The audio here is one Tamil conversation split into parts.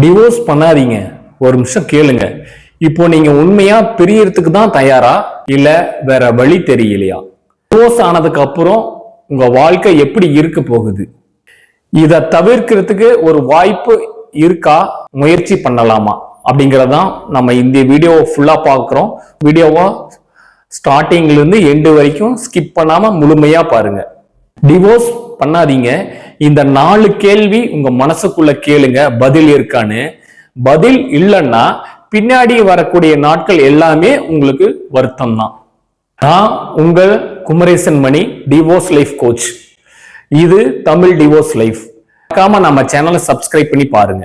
டிவோர்ஸ் பண்ணாதீங்க. ஒரு நிமிஷம் கேளுங்க. இப்போ நீங்க உண்மையா பிரியறதுக்கு தான் தயாரா இல்ல வேற வழி தெரியலையா? டிவோர்ஸ் ஆனதுக்கு அப்புறம் உங்க வாழ்க்கை எப்படி இருக்க போகுது? இத தவிர்க்கிறதுக்கு ஒரு வாய்ப்பு இருக்கா? முயற்சி பண்ணலாமா அப்படிங்கறதான் நம்ம இந்த வீடியோ ஃபுல்லா பார்க்கிறோம். வீடியோவா ஸ்டார்டிங்ல இருந்து எண்டு வரைக்கும் ஸ்கிப் பண்ணாம முழுமையா பாருங்க. டிவோர்ஸ் பண்ணாதீங்க. இந்த 4 கேள்வி உங்க மனசுக்குள்ள கேளுங்க, பதில் இருக்கான்னு. பதில் இல்லைன்னா பின்னாடி வரக்கூடிய நாட்கள் எல்லாமே உங்களுக்கு வருத்தம் தான். நான் உங்கள் குமரேசன் மணி, டிவோர்ஸ் லைஃப் கோச். இது தமிழ் டிவோர்ஸ் லைஃப். மறக்காம நம்ம சேனலை சப்ஸ்கிரைப் பண்ணி பாருங்க.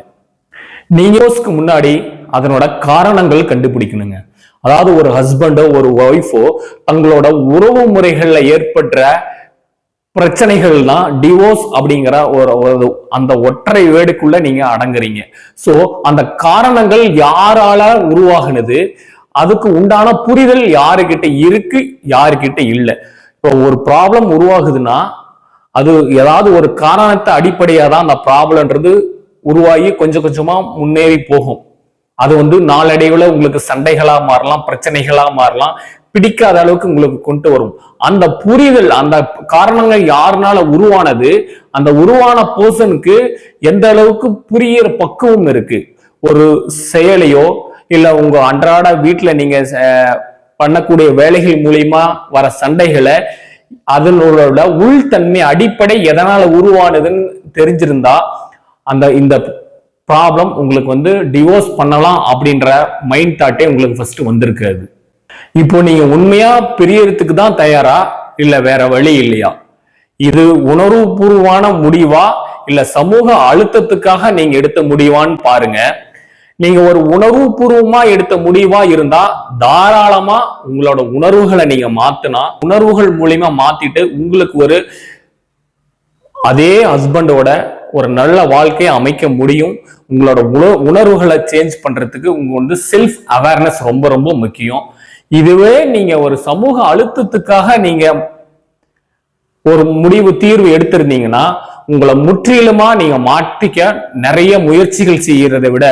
நீங்க டிவோர்ஸ்க்கு முன்னாடி அதனோட காரணங்கள் கண்டுபிடிக்கணுங்க. அதாவது ஒரு ஹஸ்பண்டோ ஒரு ஒய்ஃபோ தங்களோட உறவு முறைகள்ல ஏற்படுற பிரச்சனைகள் தான் டிவோர்ஸ் அப்படிங்கிற ஒரு அந்த ஒற்றை வேர்டுக்குள்ள நீங்க அடங்குறீங்க. சோ அந்த காரணங்கள் யாரால உருவாகுனது, அதுக்கு உண்டான புரிதல் யாருக்கிட்ட இருக்கு, யாருக்கிட்ட இல்லை. இப்போ ஒரு ப்ராப்ளம் உருவாகுதுன்னா அது ஏதாவது ஒரு காரணத்தை அடிப்படையா தான் அந்த ப்ராப்ளம்ன்றது உருவாகி கொஞ்சம் கொஞ்சமா முன்னேறி போகும். அது நாளடைவுல உங்களுக்கு சண்டைகளா மாறலாம், பிரச்சனைகளா மாறலாம், பிடிக்காத அளவுக்கு உங்களுக்கு கொண்டு வரும். அந்த புரிதல், அந்த காரணங்கள் யாருனால உருவானது, அந்த உருவான பர்சனுக்கு எந்த அளவுக்கு புரியிற பக்குவம் இருக்கு. ஒரு செயலையோ இல்ல உங்க அன்றாட வீட்டுல நீங்க பண்ணக்கூடிய வேலைகள் மூலியமா வர சண்டைகளை அதனோட உள்தன்மை அடிப்படை எதனால உருவானதுன்னு தெரிஞ்சிருந்தா இந்த ப்ராப்ளம் உங்களுக்கு டிவோர்ஸ் பண்ணலாம் அப்படின்ற மைண்ட் தாட்டே உங்களுக்கு ஃபர்ஸ்ட் வந்திருக்காது. இப்போ நீங்க உண்மையா பிரியறதுக்கு தான் தயாரா இல்ல வேற வழி இல்லையா? இது உணர்வுபூர்வமான முடிவா இல்ல சமூக அழுத்தத்துக்காக நீங்க எடுத்த முடிவான்னு பாருங்க. நீங்க ஒரு உணர்வுபூர்வமா எடுத்த முடிவா இருந்தா தாராளமா உங்களோட உணர்வுகளை நீங்க மாத்தினா, உணர்வுகள் மூலியமா மாத்திட்டு உங்களுக்கு அதே ஹஸ்பண்டோட ஒரு நல்ல வாழ்க்கையை அமைக்க முடியும். உங்களோட உணர்வுகளை சேஞ்ச் பண்றதுக்கு உங்க செல்ஃப் அவேர்னஸ் ரொம்ப ரொம்ப முக்கியம். இதுவே நீங்க ஒரு சமூக அழுத்தத்துக்காக நீங்க ஒரு தீர்வு எடுத்திருந்தீங்கன்னா உங்களை முற்றிலுமா நீங்க மாற்றிக்க நிறைய முயற்சிகள் செய்யறதை விட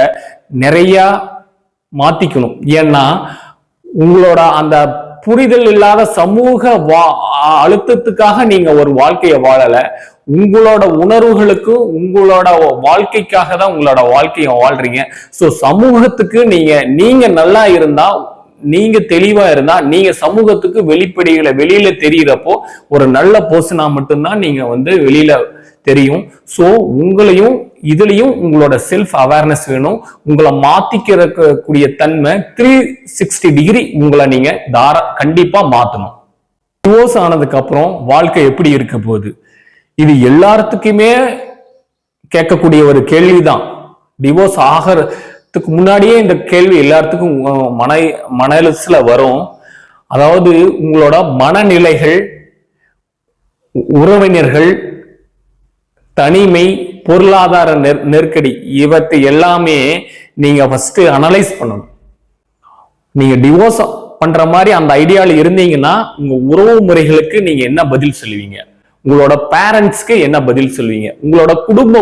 நிறைய மாத்திக்கணும். ஏன்னா உங்களோட அந்த புரிதல் இல்லாத சமூக அழுத்தத்துக்காக நீங்க ஒரு வாழ்க்கையை வாழல. உங்களோட உணர்வுகளுக்கும் உங்களோட வாழ்க்கைக்காக தான் உங்களோட வாழ்க்கையை வாழ்றீங்க. சோ சமூகத்துக்கு நீங்க நல்லா இருந்தா, நீங்க தெளிவா இருந்தா, நீங்க சமூகத்துக்கு வெளியில தெரியறப்போ ஒரு நல்ல பர்சனா மட்டும்தான் நீங்க வெளியில தெரியும். சோ உங்களையும் இதுலயும் உங்களோட செல்ஃப் அவேர்னஸ் வேணும். உங்களை மாத்திக்கிறக்கூடிய தன்மை 360 டிகிரி உங்களை நீங்க கண்டிப்பா மாத்தணும். டிவோர்ஸ் ஆனதுக்கு அப்புறம் வாழ்க்கை எப்படி இருக்க போகுது? இது எல்லாத்துக்குமே கேட்கக்கூடிய ஒரு கேள்விதான். டிவோர்ஸ் ஆகிறதுக்கு முன்னாடியே இந்த கேள்வி எல்லாத்துக்கும் மனசுல வரும். அதாவது உங்களோட மனநிலைகள், உறவினர்கள், தனிமை, பொருளாதார நெருக்கடி, இவற்றை எல்லாமே நீங்க ஃபர்ஸ்ட் அனலைஸ் பண்ணணும். நீங்க டிவோர்ஸ் பண்ற மாதிரி அந்த ஐடியால இருந்தீங்கன்னா உங்க உறவு முறைகளுக்கு நீங்க என்ன பதில் சொல்லுவீங்க? உங்களோட பேரண்ட்ஸ்க்கு என்ன பதில் சொல்வீங்க? உங்களோட குடும்ப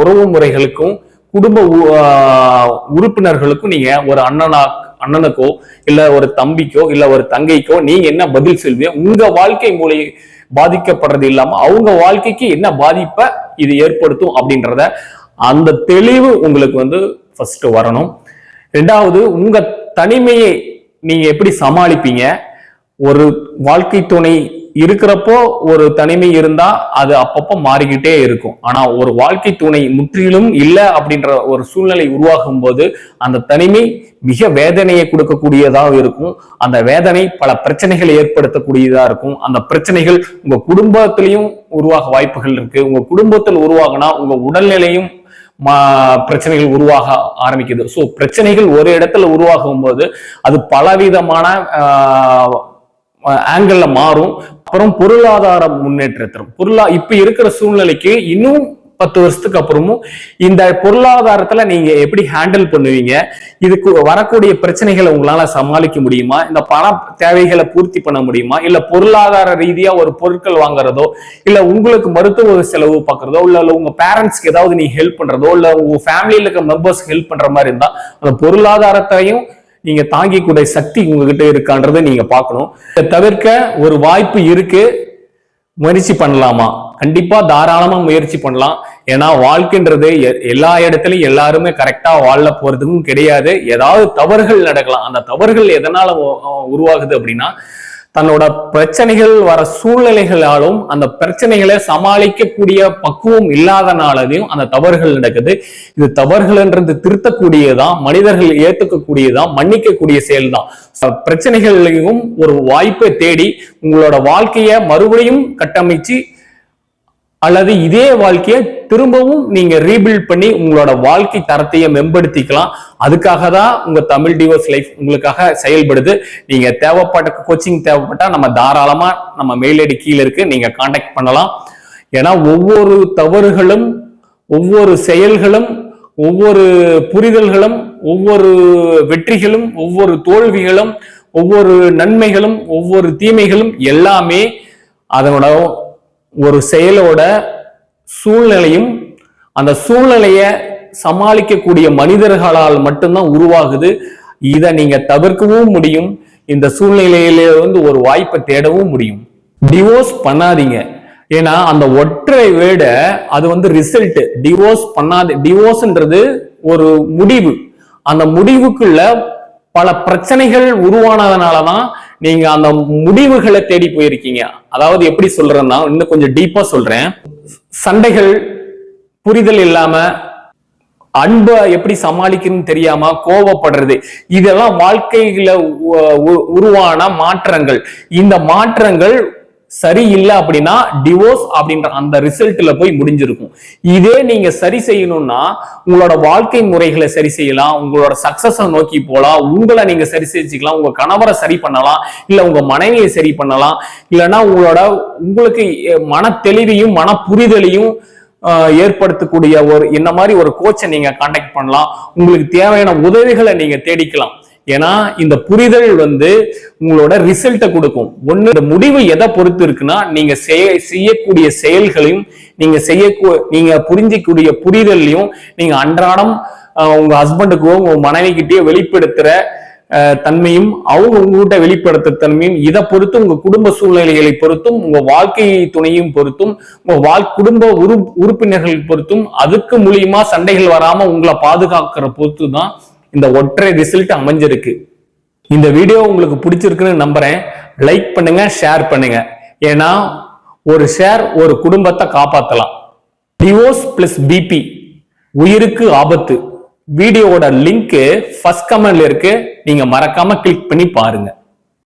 உறவு முறைகளுக்கும் குடும்ப உறுப்பினர்களுக்கும் நீங்க ஒரு அண்ணனுக்கோ இல்ல ஒரு தம்பிக்கோ இல்ல ஒரு தங்கைக்கோ நீங்க என்ன பதில் சொல்வீங்க? உங்க வாழ்க்கை பாதிக்கப்படுறது இல்லாம அவங்க வாழ்க்கைக்கு என்ன பாதிப்பை இது ஏற்படுத்தும் அப்படின்றத அந்த தெளிவு உங்களுக்கு ஃபர்ஸ்ட் வரணும். ரெண்டாவது, உங்க தனிமையை நீங்க எப்படி சமாளிப்பீங்க? ஒரு வாழ்க்கை துணை இருக்கிறப்போ ஒரு தனிமை இருந்தா அது அப்பப்போ மாறிக்கிட்டே இருக்கும். ஆனா ஒரு வாழ்க்கை துணை முற்றிலும் இல்லை அப்படின்ற ஒரு சூழ்நிலை உருவாகும் போது அந்த தனிமை மிக வேதனையை கொடுக்கக்கூடியதாக இருக்கும். அந்த வேதனை பல பிரச்சனைகளை ஏற்படுத்தக்கூடியதா இருக்கும். அந்த பிரச்சனைகள் உங்க குடும்பத்திலையும் உருவாக வாய்ப்புகள் இருக்கு. உங்க குடும்பத்தில் உருவாகினா உங்க உடல்நிலையும் பிரச்சனைகள் உருவாக ஆரம்பிக்குது. சோ பிரச்சனைகள் ஒரு இடத்துல உருவாகும் போது அது பலவிதமான ஆங்கிள் மாறும். அப்புறம் பொருளாதார முன்னேற்றத்திலும் இப்ப இருக்கிற சூழ்நிலைக்கு இன்னும் 10 வருஷத்துக்கு அப்புறமும் இந்த பொருளாதாரத்துல நீங்க எப்படி ஹேண்டில் பண்ணுவீங்க? இதுக்கு வரக்கூடிய பிரச்சனைகளை உங்களால சமாளிக்க முடியுமா? இந்த பண தேவைகளை பூர்த்தி பண்ண முடியுமா? இல்ல பொருளாதார ரீதியா ஒரு பொருட்கள் வாங்குறதோ, இல்ல உங்களுக்கு மருத்துவ செலவு பார்க்கறதோ, இல்ல உங்க பேரண்ட்ஸ்க்கு ஏதாவது நீங்க ஹெல்ப் பண்றதோ, இல்ல உங்க ஃபேமிலியில இருக்க மெம்பர்ஸ் ஹெல்ப் பண்ற மாதிரி இருந்தா அந்த பொருளாதாரத்தையும் நீங்க தாங்கிக்கூடிய சக்தி உங்ககிட்ட இருக்கான்றதை நீங்க பார்க்கணும். இதை தவிர்க்க ஒரு வாய்ப்பு இருக்கு. முயற்சி பண்ணலாமா? கண்டிப்பா தாராளமா முயற்சி பண்ணலாம். ஏன்னா வாழ்க்கைன்றது எல்லா இடத்துலயும் எல்லாருமே கரெக்டா வாழ போறதுக்கும் கிடையாது. ஏதாவது தவறுகள் நடக்கலாம். அந்த தவறுகள் எதனால உருவாகுது அப்படின்னா, தன்னோட பிரச்சனைகள் வர சூழ்நிலைகளாலும் அந்த பிரச்சனைகளை சமாளிக்கக்கூடிய பக்குவம் இல்லாதனாலையும் அந்த தவறுகள் நடக்குது. இது தவறுகள்ன்றது திருத்தக்கூடியதான், மனிதர்கள் ஏத்துக்கக்கூடியதான், மன்னிக்கக்கூடிய செயல்தான். பிரச்சனைகளையும் ஒரு வாய்ப்பை தேடி உங்களோட வாழ்க்கைய மறுபடியும் கட்டமைச்சு அல்லது இதே வாழ்க்கையை திரும்பவும் நீங்க ரீபில்ட் பண்ணி உங்களோட வாழ்க்கை தரத்தையே மேம்படுத்திக்கலாம். அதுக்காக தான் உங்க தமிழ் டிவோர்ஸ் லைஃப் உங்களுக்காக செயல்படுது. நீங்க தேவைப்பட்ட கோச்சிங் தேவைப்பட்டா நம்ம தாராளமா நம்ம மெயில் ஐடி கீழே இருக்கு, நீங்க கான்டாக்ட் பண்ணலாம். ஏன்னா ஒவ்வொரு தவறுகளும், ஒவ்வொரு செயல்களும், ஒவ்வொரு புரிதல்களும், ஒவ்வொரு வெற்றிகளும், ஒவ்வொரு தோல்விகளும், ஒவ்வொரு நன்மைகளும், ஒவ்வொரு தீமைகளும் எல்லாமே அதனோட ஒரு செயலோட சூழ்நிலையும் அந்த சூழ்நிலைய சமாளிக்கக்கூடிய மனிதர்களால் மட்டும்தான் உருவாகுது. இதை நீங்க தவிர்க்கவும் முடியும். இந்த சூழ்நிலையில ஒரு வாய்ப்பை தேடவும் முடியும். டிவோர்ஸ் பண்ணாதீங்க. ஏன்னா அந்த ஒற்றை வேட அது ரிசல்ட். டிவோர்ஸ் பண்ணாத, டிவோர்ஸ்ன்றது ஒரு முடிவு. அந்த முடிவுக்குள்ள பல பிரச்சனைகள் உருவானதுனாலதான் நீங்க அந்த முடிவுகளை தேடி போயிருக்கீங்க. அதாவது எப்படி சொல்றேன்னா, இன்னும் கொஞ்சம் டீப்பா சொல்றேன். சண்டைகள், புரிதல் இல்லாம, அன்பை எப்படி சமாளிக்கணும்னு தெரியாம கோபப்படுறது, இதெல்லாம் வாழ்க்கையில உருவான மாற்றங்கள். இந்த மாற்றங்கள் சரியில்லை அப்படின்னா டிவோர்ஸ் அப்படின்ற அந்த ரிசல்ட்ல போய் முடிஞ்சிருக்கும். இதே நீங்க சரி செய்யணும்னா உங்களோட வாழ்க்கை முறைகளை சரி செய்யலாம், உங்களோட சக்சஸ் நோக்கி போலாம், உங்களை நீங்க சரி செஞ்சுக்கலாம், உங்க கணவரை சரி பண்ணலாம், இல்ல உங்க மனைவியை சரி பண்ணலாம், இல்லைன்னா உங்களுக்கு மன தெளிவையும் மன புரிதலையும் ஏற்படுத்தக்கூடிய இந்த மாதிரி ஒரு கோச்சை நீங்க கான்டாக்ட் பண்ணலாம். உங்களுக்கு தேவையான உதவிகளை நீங்க தேடிக்கலாம். ஏன்னா இந்த புரிதல் உங்களோட ரிசல்ட்டை கொடுக்கும். ஒண்ணு, இந்த முடிவு எதை பொறுத்து இருக்குன்னா, நீங்க செய்யக்கூடிய செயல்களையும் நீங்க புரிஞ்சிக்கூடிய புரிதலையும் நீங்க அன்றாடம் உங்க ஹஸ்பண்டுக்கோ உங்க மனைவி கிட்டயோ வெளிப்படுத்துற தன்மையும், அவங்க உங்ககிட்ட வெளிப்படுத்துற தன்மையும், இதை பொறுத்து உங்க குடும்ப சூழ்நிலைகளை பொறுத்தும், உங்க வாழ்க்கை துணையும் பொறுத்தும், உங்க குடும்ப உறுப்பினர்கள் பொறுத்தும், அதுக்கு மூலியமா சண்டைகள் வராம உங்களை பாதுகாக்கிற பொறுத்து தான் இந்த ஒற்றை ரிசல்ட் அமைஞ்சிருக்கு. இந்த வீடியோ உங்களுக்கு பிடிச்சிருக்குன்னு நம்புறேன். லைக் பண்ணுங்க, ஷேர் பண்ணுங்க. ஏன்னா ஒரு ஷேர் ஒரு குடும்பத்தை காப்பாத்தலாம். டிவோர்ஸ் பிளஸ் பிபி, உயிருக்கு ஆபத்து. வீடியோவோட லிங்க் ஃபர்ஸ்ட் கமெண்ட்ல இருக்கு, நீங்க மறக்காம கிளிக் பண்ணி பாருங்க.